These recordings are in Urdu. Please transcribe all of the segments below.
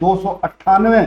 298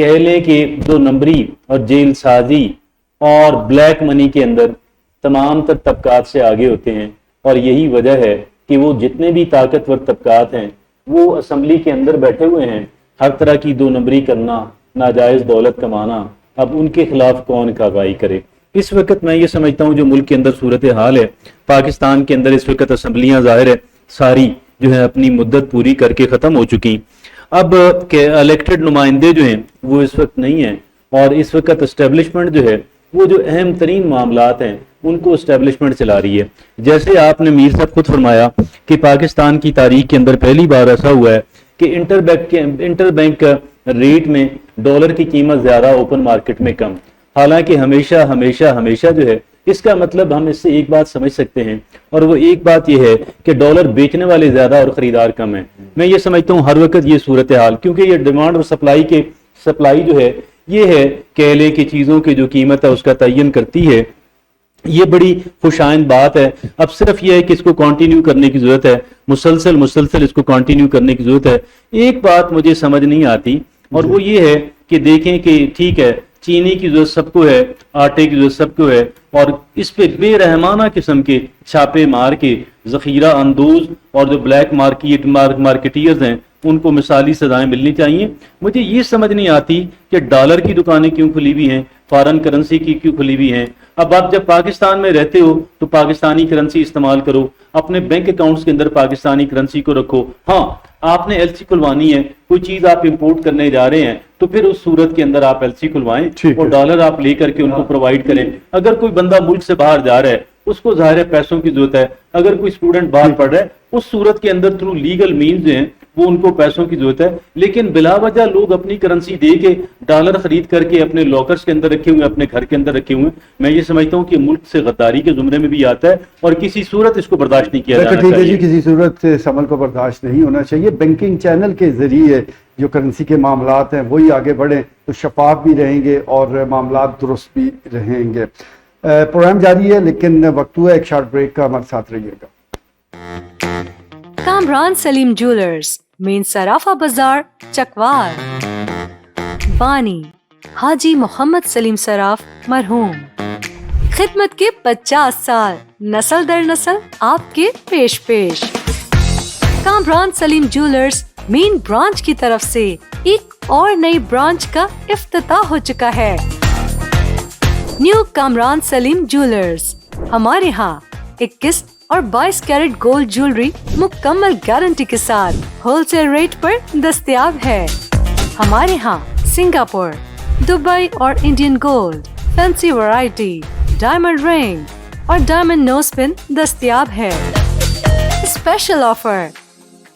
کہہ لیں کہ 2 نمبری اور جیل سازی اور بلیک منی کے اندر تمام تر طبقات سے آگے ہوتے ہیں، اور یہی وجہ ہے کہ وہ جتنے بھی طاقتور طبقات ہیں وہ اسمبلی کے اندر بیٹھے ہوئے ہیں۔ ہر طرح کی 2 نمبری کرنا، ناجائز دولت کمانا، اب ان کے خلاف کون کارروائی کرے؟ اس وقت میں یہ سمجھتا ہوں جو ملک کے اندر صورتحال ہے، پاکستان کے اندر اس وقت اسمبلیاں ظاہر ہے ساری جو ہے اپنی مدت پوری کر کے ختم ہو چکی، اب کہ الیکٹڈ نمائندے جو ہیں وہ اس وقت نہیں ہیں، اور اس وقت اسٹیبلشمنٹ جو ہے وہ جو اہم ترین معاملات ہیں ان کو اسٹیبلشمنٹ چلا رہی ہے۔ جیسے آپ نے میر صاحب خود فرمایا کہ پاکستان کی تاریخ کے اندر پہلی بار ایسا ہوا ہے کہ انٹر بینک ریٹ میں ڈالر کی قیمت زیادہ، اوپن مارکیٹ میں کم، حالانکہ ہمیشہ جو ہے اس کا مطلب ہم اس سے ایک بات سمجھ سکتے ہیں، اور وہ ایک بات یہ ہے کہ ڈالر بیچنے والے زیادہ اور خریدار کم ہیں۔ میں یہ سمجھتا ہوں ہر وقت یہ صورتحال، کیونکہ یہ ڈیمانڈ اور سپلائی جو ہے یہ ہے کہہ لیں کہ چیزوں کی جو قیمت ہے اس کا تعین کرتی ہے، یہ بڑی خوشائند بات ہے۔ اب صرف یہ ہے کہ اس کو کنٹینیو کرنے کی ضرورت ہے، مسلسل اس کو کنٹینیو کرنے کی ضرورت ہے۔ ایک بات مجھے سمجھ نہیں آتی، اور وہ یہ ہے کہ دیکھیں کہ ٹھیک ہے چینی کی ضرورت سب کو ہے، آٹے کی ضرورت سب کو ہے، اور اس پہ بے رحمانہ قسم کے چھاپے مار کے ذخیرہ اندوز اور جو بلیک مارکیٹیئرز ہیں ان کو مثالی سزائیں ملنی چاہیے۔ مجھے یہ سمجھ نہیں آتی کہ ڈالر کی دکانیں کیوں کھلی ہوئی ہیں، فارن کرنسی کی کیوں کھلی ہوئی ہیں۔ اب آپ جب پاکستان میں رہتے ہو تو پاکستانی کرنسی استعمال کرو، اپنے بینک اکاؤنٹس کے اندر پاکستانی کرنسی کو رکھو۔ ہاں آپ نے ایل سی کھلوانی ہے، کوئی چیز آپ امپورٹ کرنے جا رہے ہیں تو پھر اس صورت کے اندر آپ ایل سی کھلوائیں اور ڈالر آپ لے کر کے ان کو پرووائڈ کریں۔ اگر کوئی بندہ ملک سے باہر جا رہا ہے اس کو ظاہر ہے پیسوں کی ضرورت ہے، اگر کوئی اسٹوڈنٹ باہر پڑھ رہا ہے اس صورت کے اندر تھرو لیگل مینز جو ہیں وہ ان کو پیسوں کی ضرورت ہے، لیکن بلا وجہ لوگ اپنی کرنسی دے کے ڈالر خرید کر کے اپنے لاکرز کے اندر رکھے ہوئے، اپنے گھر کے اندر رکھے ہوئے۔ میں یہ سمجھتا ہوں کہ ملک سے غداری کے زمرے میں بھی آتا ہے اور کسی صورت اس کو برداشت نہیں کیا جانا چاہیے۔ کسی صورت اس عمل کو برداشت نہیں ہونا چاہیے۔ بینکنگ چینل کے ذریعے جو کرنسی کے معاملات ہیں وہی آگے بڑھیں تو شفاف بھی رہیں گے اور معاملات درست بھی رہیں گے۔ پروگرام جاری ہے لیکن وقت ہوا ایک شارٹ بریک کا، ہمارے ساتھ رہیے گا۔ کامران سلیم جیولرز، مین صرافہ بازار، چکوال۔ بانی حاجی محمد سلیم صراف مرحوم، خدمت کے 50 سال، نسل در نسل آپ کے پیش۔ کامران سلیم جیولرز مین برانچ کی طرف سے ایک اور نئی برانچ کا افتتاح ہو چکا ہے، نیو کامران سلیم جیولرز۔ ہمارے ہاں 21 اور 22 کیرٹ گولڈ جیولری مکمل گارنٹی کے ساتھ ہول سیل ریٹ پر دستیاب ہے۔ ہمارے ہاں سنگاپور، دبئی اور Indian gold, fancy variety, diamond رنگ اور ڈائمنڈ نوز پن دستیاب ہے۔ اسپیشل آفر،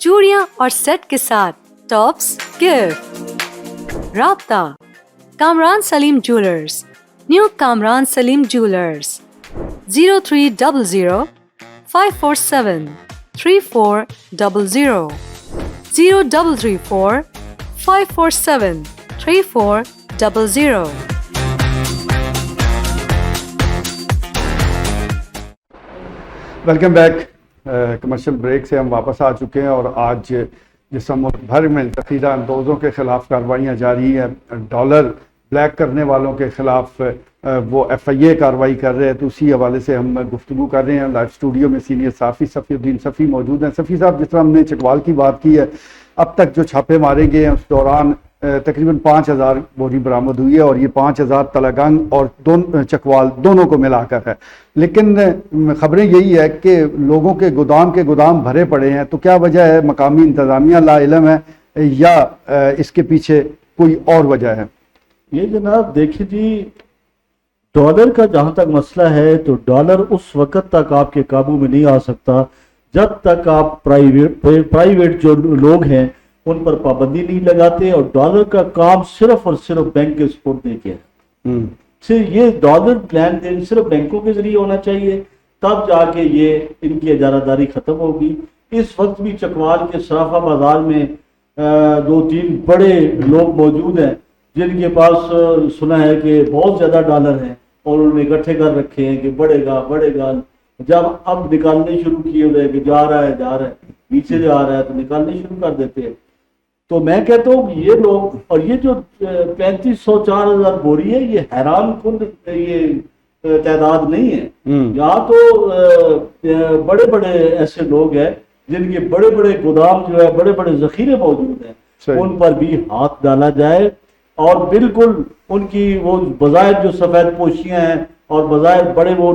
چوڑیاں اور سیٹ کے ساتھ ٹاپس گفٹ۔ رابطہ Kamran Saleem jewellers, new Kamran Saleem jewellers, 0300 547 3400 0334 547 3400۔ Welcome back. Commercial break سے ہم واپس آ چکے ہیں اور آج جس ملک بھر میں ذخیرہ اندوزوں کے خلاف کارروائیاں جاری ہیں، ڈالر بلیک کرنے والوں کے خلاف وہ ایف آئی اے کارروائی کر رہے ہیں، تو اسی حوالے سے ہم گفتگو کر رہے ہیں۔ لائیو اسٹوڈیو میں سینئر صحافی صفی الدین صفی موجود ہیں۔ صفی صاحب، جس طرح ہم نے چکوال کی بات کی ہے، اب تک جو چھاپے مارے گئے ہیں اس دوران تقریباً 5000 بوری برآمد ہوئی ہے، اور یہ 5000 تلنگانگ اور چکوال دونوں کو ملا کر ہے۔ لیکن خبریں یہی ہے کہ لوگوں کے گودام بھرے پڑے ہیں، تو کیا وجہ ہے؟ مقامی انتظامیہ لا علم ہے یا اس کے پیچھے کوئی اور وجہ ہے؟ یہ جناب دیکھیں جی، ڈالر کا جہاں تک مسئلہ ہے تو ڈالر اس وقت تک آپ کے قابو میں نہیں آ سکتا جب تک آپ پرائیویٹ جو لوگ ہیں ان پر پابندی نہیں لگاتے، اور ڈالر کا کام صرف اور صرف بینک کے سپورٹ دے کے ہے۔ یہ ڈالر لین دین صرف بینکوں کے ذریعے ہونا چاہیے، تب جا کے یہ ان کی اجارہ داری ختم ہوگی۔ اس وقت بھی چکوال کے صرافہ بازار میں 2-3 بڑے لوگ موجود ہیں جن کے پاس سنا ہے کہ بہت زیادہ ڈالر ہیں اور انہوں نے اکٹھے کر رکھے ہیں کہ بڑھے گا۔ جب اب نکالنے شروع کیے ہوئے کہ جا رہا ہے نیچے جا رہا ہے تو نکالنے شروع کر دیتے ہیں۔ تو میں کہتا ہوں کہ یہ لوگ، اور یہ جو 3500 4000 بوری ہے، یہ حیران کن یہ تعداد نہیں ہے. یہاں تو بڑے بڑے ایسے لوگ ہیں جن کے بڑے بڑے گودام جو ہے، بڑے بڑے ذخیرے موجود ہیں، ان پر بھی ہاتھ ڈالا جائے، اور بالکل ان کی وہ بظاہر جو سفید پوشیاں ہیں اور بظاہر بڑے وہ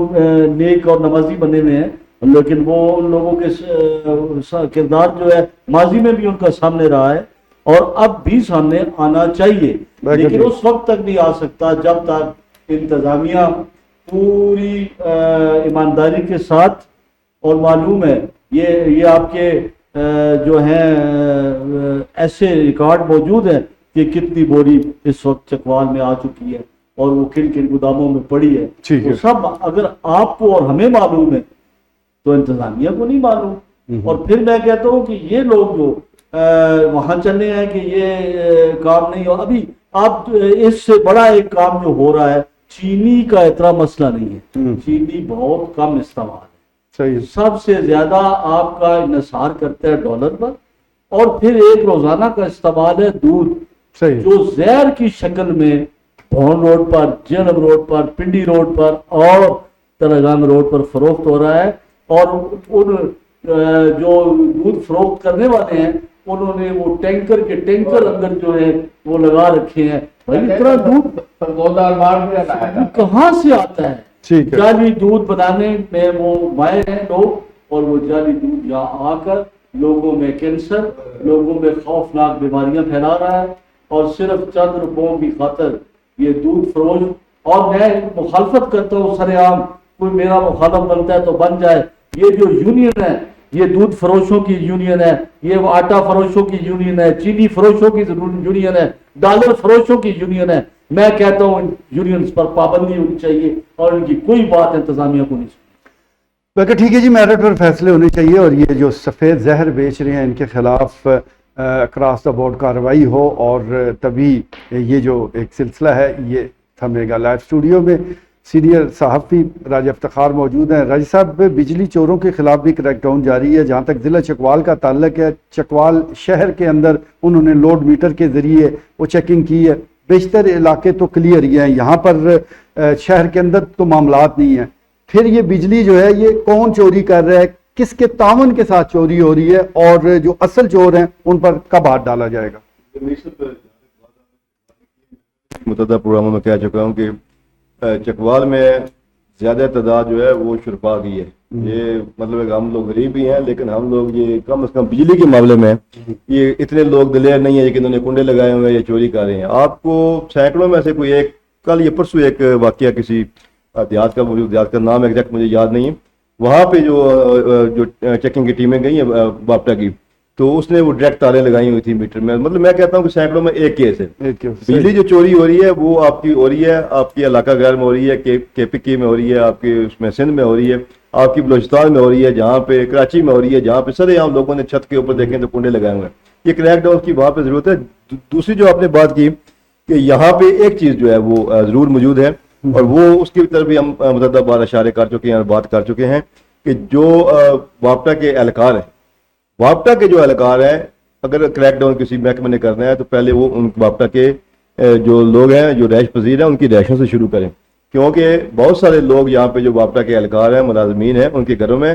نیک اور نمازی بنے ہوئے ہیں، لیکن وہ ان لوگوں کے کردار جو ہے ماضی میں بھی ان کا سامنے رہا ہے اور اب بھی سامنے آنا چاہیے، لیکن اس وقت تک نہیں آ سکتا جب تک انتظامیہ پوری ایمانداری کے ساتھ، اور معلوم ہے یہ آپ کے جو ہیں ایسے ریکارڈ موجود ہیں کہ کتنی بوری اس وقت چکوال میں آ چکی ہے اور وہ کن کن گوداموں میں پڑی ہے. تو سب اگر آپ کو اور ہمیں معلوم ہے تو انتظامیہ کو نہیں معلوم. اور پھر میں کہتا ہوں کہ یہ لوگ جو وہاں چلے ہیں کہ یہ کام نہیں ہو. ابھی آپ اس سے بڑا ایک کام جو ہو رہا ہے، چینی کا اتنا مسئلہ نہیں ہے، چینی بہت کم استعمال ہے، سب سے زیادہ آپ کا انحصار کرتا ہے ڈالر پر، اور پھر ایک روزانہ کا استعمال ہے دودھ، جو زہر کی شکل میں بھون روڈ پر، جنم روڈ پر، پنڈی روڈ پر اور تلنگانہ روڈ پر فروخت ہو رہا ہے. اور ان جو دودھ فروخت کرنے والے ہیں انہوں نے وہ ٹینکر کے ٹینکر اندر جو ہے وہ لگا رکھے ہیں. بھائی اتنا دودھ کہاں سے آتا ہے؟ جعلی دودھ بنانے میں وہ ماہر ہیں لوگ، اور وہ جعلی دودھ یہاں آ کر لوگوں میں کینسر، لوگوں میں خوفناک بیماریاں پھیلا رہا ہے، اور صرف چند روپوں کی خاطر یہ دودھ فروش. اور میں مخالفت کرتا ہوں سر عام، کوئی میرا مخالف بنتا ہے تو بن جائے. یہ جو یونین ہے، یہ دودھ فروشوں کی یونین ہے، یہ آٹا فروشوں کی یونین ہے، چینی فروشوں کی یونین ہے، ڈالر فروشوں کی یونین ہے. میں کہتا ہوں ان یونینز پر پابندی ہونی چاہیے اور ان کی کوئی بات انتظامیہ کو نہیں سنی. بلکہ ٹھیک ہے جی، میرٹ پر فیصلے ہونے چاہیے، اور یہ جو سفید زہر بیچ رہے ہیں ان کے خلاف اکراس دا بورڈ کارروائی ہو، اور تبھی یہ جو ایک سلسلہ ہے یہ تھمے گا. لائیو اسٹوڈیو میں سینئر صحافی راجہ افتخار موجود ہیں. راجہ صاحب، بجلی چوروں کے خلاف بھی کریک ڈاؤن جاری ہے. جہاں تک ضلع چکوال کا تعلق ہے، چکوال شہر کے اندر انہوں نے لوڈ میٹر کے ذریعے وہ چیکنگ کی ہے. بیشتر علاقے تو کلیئر ہی ہیں، یہاں پر شہر کے اندر تو معاملات نہیں ہیں. پھر یہ بجلی جو ہے یہ کون چوری کر رہا ہے، کس کے تعاون کے ساتھ چوری ہو رہی ہے، اور جو اصل چور ہیں ان پر کب ہاتھ ڈالا جائے گا؟ متعدد پروگراموں میں کہہ چکا ہوں کہ چکوال میں زیادہ تعداد جو ہے وہ شرفا کی ہے. یہ مطلب ہے کہ ہم لوگ غریب بھی ہیں، لیکن ہم لوگ یہ کم از کم بجلی کے معاملے میں یہ اتنے لوگ دلیر نہیں ہیں کہ انہوں نے کنڈے لگائے ہوئے ہیں یا چوری کر رہے ہیں. آپ کو سینکڑوں میں سے کوئی ایک کل یا پرسوں ایک واقعہ کسی دیہات کا موجود، دیہات کا نام ایگزیکٹ مجھے یاد نہیں ہے، وہاں پہ جو چیکنگ کی ٹیمیں گئی ہیں باپٹا کی، تو اس نے وہ ڈائریکٹ تاریں لگائی ہوئی تھی میٹر میں. مطلب میں کہتا ہوں کہ سینکڑوں میں ایک کیس ہے. بجلی جو چوری ہو رہی ہے وہ آپ کی ہو رہی ہے، آپ کی علاقہ غیر میں ہو رہی ہے، کے پی کی میں ہو رہی ہے، آپ کی اس میں سندھ میں ہو رہی ہے، آپ کی بلوچستان میں ہو رہی ہے، جہاں پہ کراچی میں ہو رہی ہے، جہاں پہ سارے عام لوگوں نے چھت کے اوپر دیکھیں تو کنڈے لگائے ہوئے ہیں. یہ کریک ڈاؤن کی وہاں پہ ضرورت ہے. دوسری جو آپ نے بات کی کہ یہاں پہ ایک چیز جو ہے وہ ضرور موجود ہے، اور وہ اس کی طرف بھی ہم متعدد بار اشارے کر چکے ہیں اور بات کر چکے ہیں کہ جو واپٹا کے اہلکار ہیں، واپٹا کے جو اہلکار ہیں، اگر کریک ڈاؤن کسی محکمے نے کرنا ہے تو پہلے وہ ان واپٹا کے جو لوگ ہیں، جو رہائش پذیر ہیں، ان کی رہائشوں سے شروع کریں. کیونکہ بہت سارے لوگ یہاں پہ جو واپٹا کے اہلکار ہیں، ملازمین ہیں، ان کے گھروں میں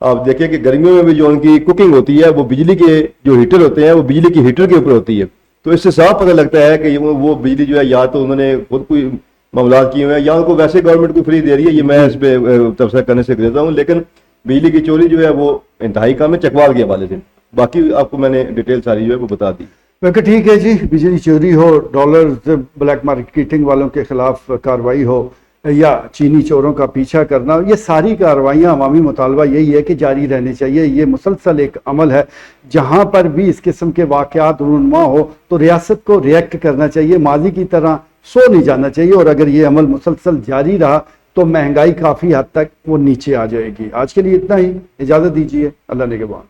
آپ دیکھیں کہ گرمیوں میں بھی جو ان کی کوکنگ ہوتی ہے وہ بجلی کے جو ہیٹر ہوتے ہیں وہ بجلی کی ہیٹر کے اوپر ہوتی ہے. تو اس سے صاف پتہ لگتا ہے کہ وہ بجلی جو ہے یا تو انہوں نے خود کوئی معاملات کیے ہوئے ہیں یا ان کو ویسے گورنمنٹ کو فری دے رہی ہے. یہ میں اس پہ تبصرہ کرنے سے گریزا ہوں، لیکن بجلی کی چوری جو ہے وہ انتہائی کم ہے چکوال کے حوالے سے. باقی آپ کو میں نے ڈیٹیل ساری جو ہے وہ بتا دی. ٹھیک ہے جی، بجلی چوری ہو، ڈالرز بلیک مارکیٹنگ والوں کے خلاف کارروائی ہو، یا چینی چوروں کا پیچھا کرنا، یہ ساری کارروائیاں عوامی مطالبہ یہی ہے کہ جاری رہنی چاہیے. یہ مسلسل ایک عمل ہے. جہاں پر بھی اس قسم کے واقعات رونما ہو تو ریاست کو ریئیکٹ کرنا چاہیے، ماضی کی طرح سو نہیں جانا چاہیے. اور اگر یہ عمل مسلسل جاری رہا تو مہنگائی کافی حد تک وہ نیچے آ جائے گی. آج کے لیے اتنا ہی، اجازت دیجیے. اللہ نگہبان.